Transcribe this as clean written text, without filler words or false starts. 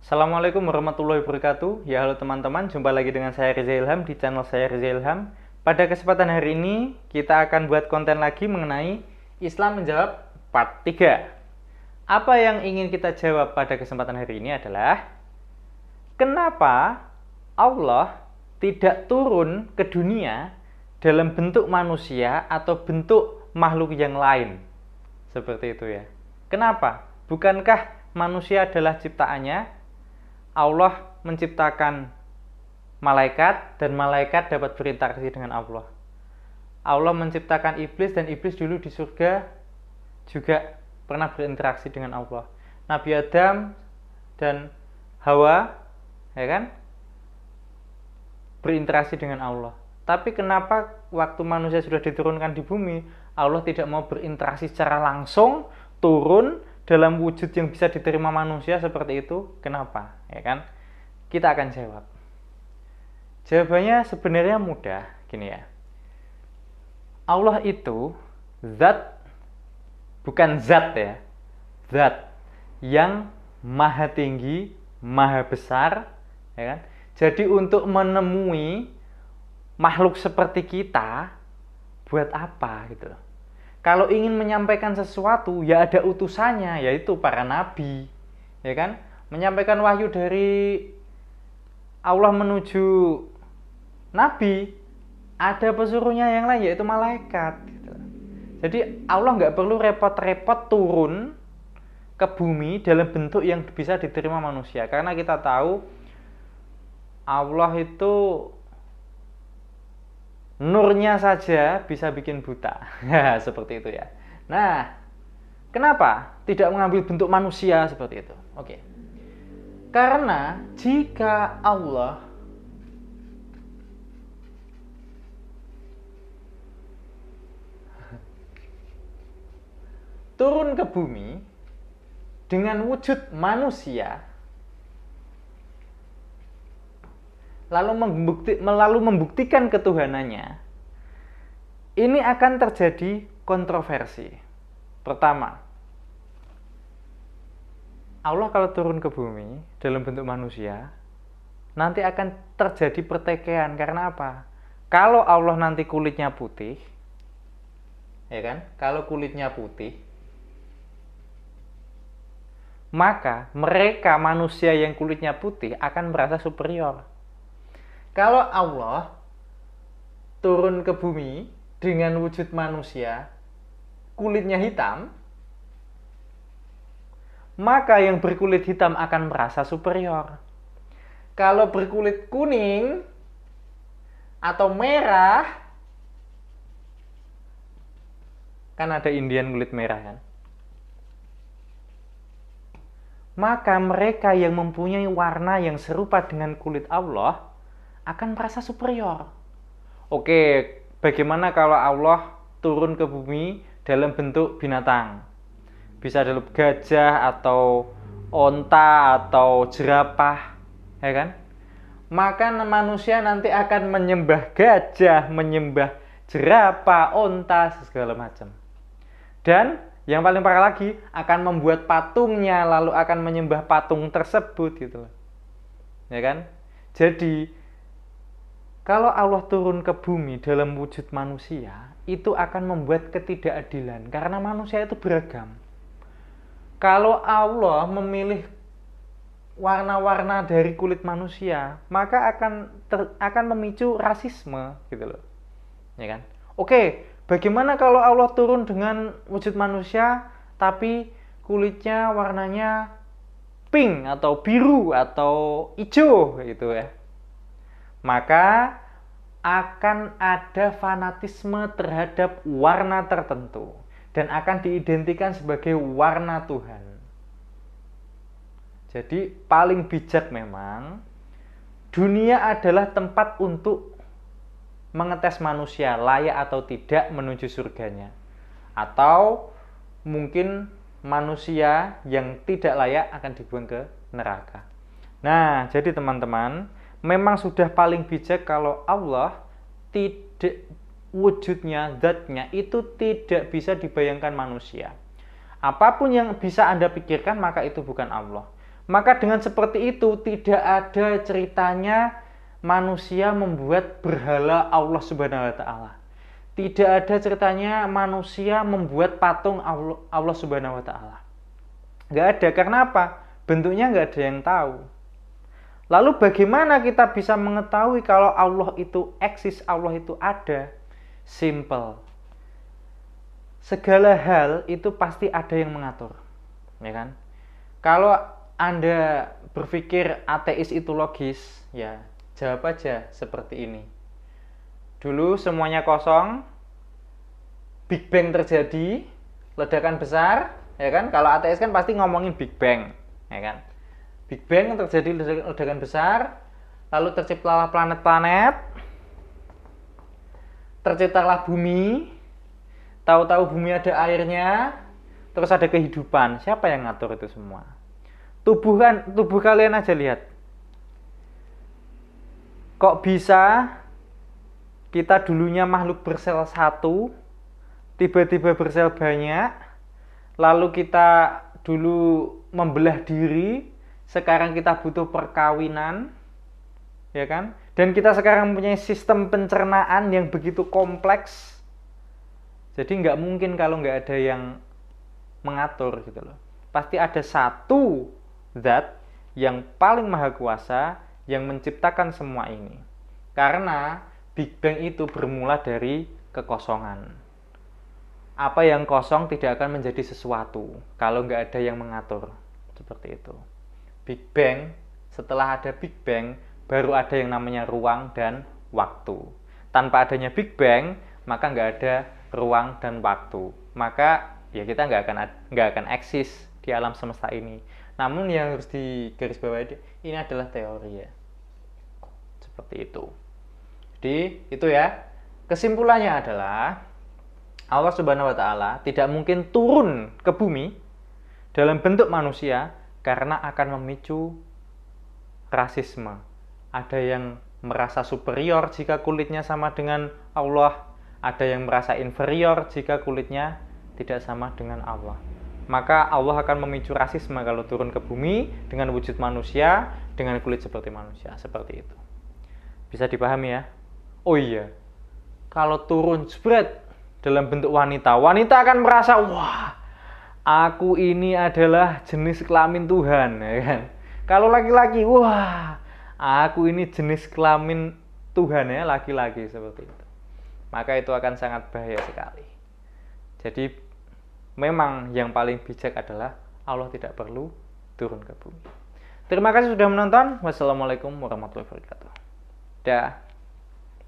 Assalamualaikum warahmatullahi wabarakatuh. Ya halo teman-teman, jumpa lagi dengan saya Riza Ilham di channel saya Riza Ilham. Pada kesempatan hari ini kita akan buat konten lagi mengenai Islam menjawab part 3. Apa yang ingin kita jawab pada kesempatan hari ini adalah kenapa Allah tidak turun ke dunia dalam bentuk manusia atau bentuk makhluk yang lain. Seperti itu ya. Kenapa? Bukankah manusia adalah ciptaannya? Allah menciptakan malaikat dan malaikat dapat berinteraksi dengan Allah. Allah menciptakan iblis dan iblis dulu di surga juga pernah berinteraksi dengan Allah. Nabi Adam dan Hawa, ya kan, berinteraksi dengan Allah. Tapi kenapa waktu manusia sudah diturunkan di bumi, Allah tidak mau berinteraksi secara langsung, turun dalam wujud yang bisa diterima manusia seperti itu? Kenapa? Ya kan? Kita akan jawab. Jawabannya sebenarnya mudah, gini ya. Allah itu zat, bukan zat ya. Zat yang maha tinggi, maha besar, ya kan? Jadi untuk menemui makhluk seperti kita, buat apa gitu loh. Kalau ingin menyampaikan sesuatu, ya ada utusannya, yaitu para nabi, ya kan? Menyampaikan wahyu dari Allah menuju nabi, ada pesuruhnya yang lain, yaitu malaikat. Gitu. Jadi Allah nggak perlu repot-repot turun ke bumi dalam bentuk yang bisa diterima manusia, karena kita tahu Allah itu nurnya saja bisa bikin buta. Seperti itu ya. Nah, kenapa tidak mengambil bentuk manusia seperti itu? Oke. Karena jika Allah turun ke bumi dengan wujud manusia, lalu membuktikan ketuhanannya, ini akan terjadi kontroversi. Pertama, Allah kalau turun ke bumi dalam bentuk manusia, nanti akan terjadi pertikaian. Karena apa? Kalau Allah nanti kulitnya putih, ya kan? Kalau kulitnya putih, maka mereka manusia yang kulitnya putih akan merasa superior. Kalau Allah turun ke bumi dengan wujud manusia, kulitnya hitam, maka yang berkulit hitam akan merasa superior. Kalau berkulit kuning atau merah, kan ada Indian kulit merah kan? Maka mereka yang mempunyai warna yang serupa dengan kulit Allah akan merasa superior. Oke, bagaimana kalau Allah turun ke bumi dalam bentuk binatang? Bisa dalam gajah atau onta atau jerapah, ya kan? Maka manusia nanti akan menyembah gajah, menyembah jerapah, onta, segala macam. Dan yang paling parah lagi, akan membuat patungnya, lalu akan menyembah patung tersebut gitu loh. Ya kan? Jadi kalau Allah turun ke bumi dalam wujud manusia, itu akan membuat ketidakadilan karena manusia itu beragam. Kalau Allah memilih warna-warna dari kulit manusia, maka akan memicu rasisme gitu loh. Ya kan? Oke, bagaimana kalau Allah turun dengan wujud manusia tapi kulitnya warnanya pink atau biru atau hijau gitu ya? Maka akan ada fanatisme terhadap warna tertentu dan akan diidentikan sebagai warna Tuhan. Jadi paling bijak memang dunia adalah tempat untuk mengetes manusia layak atau tidak menuju surganya, atau mungkin manusia yang tidak layak akan dibuang ke neraka. Nah, jadi teman-teman, memang sudah paling bijak kalau Allah tidak wujudnya, zatnya itu tidak bisa dibayangkan manusia. Apapun yang bisa Anda pikirkan, maka itu bukan Allah. Maka dengan seperti itu tidak ada ceritanya manusia membuat berhala Allah Subhanahu wa taala. Tidak ada ceritanya manusia membuat patung Allah Subhanahu wa taala. Nggak ada. Karena apa? Bentuknya nggak ada yang tahu. Lalu bagaimana kita bisa mengetahui kalau Allah itu eksis, Allah itu ada? Simple. Segala hal itu pasti ada yang mengatur. Ya kan? Kalau Anda berpikir ateis itu logis, ya jawab aja seperti ini. Dulu semuanya kosong, Big Bang terjadi, ledakan besar, ya kan? Kalau ateis kan pasti ngomongin Big Bang, ya kan? Big Bang terjadi ledakan besar, lalu terciptalah planet-planet, terciptalah bumi, tahu-tahu bumi ada airnya, terus ada kehidupan. Siapa yang ngatur itu semua? Tubuh kalian aja lihat. Kok bisa kita dulunya makhluk bersel satu, tiba-tiba bersel banyak, lalu kita dulu membelah diri, sekarang kita butuh perkawinan, ya kan? Dan kita sekarang mempunyai sistem pencernaan yang begitu kompleks. Jadi nggak mungkin kalau nggak ada yang mengatur gitu loh. Pasti ada satu zat yang paling maha kuasa yang menciptakan semua ini. Karena Big Bang itu bermula dari kekosongan. Apa yang kosong tidak akan menjadi sesuatu kalau nggak ada yang mengatur. Seperti itu. Big Bang, setelah ada Big Bang, baru ada yang namanya ruang dan waktu. Tanpa adanya Big Bang, maka nggak ada ruang dan waktu. Maka ya kita nggak akan eksis di alam semesta ini. Namun yang harus digarisbawahi, ini adalah teori ya. Seperti itu. Jadi itu ya. Kesimpulannya adalah Allah Subhanahu wa taala tidak mungkin turun ke bumi dalam bentuk manusia karena akan memicu rasisme. Ada yang merasa superior jika kulitnya sama dengan Allah, ada yang merasa inferior jika kulitnya tidak sama dengan Allah. Maka Allah akan memicu rasisme kalau turun ke bumi dengan wujud manusia, dengan kulit seperti manusia. Seperti itu. Bisa dipahami ya? Oh iya, kalau turun spread dalam bentuk wanita, wanita akan merasa, wah, aku ini adalah jenis kelamin Tuhan, ya kan? Kalau laki-laki, wah, aku ini jenis kelamin Tuhan ya, laki-laki, seperti itu. Maka itu akan sangat bahaya sekali. Jadi memang yang paling bijak adalah Allah tidak perlu turun ke bumi. Terima kasih sudah menonton. Wassalamualaikum warahmatullahi wabarakatuh. Dah.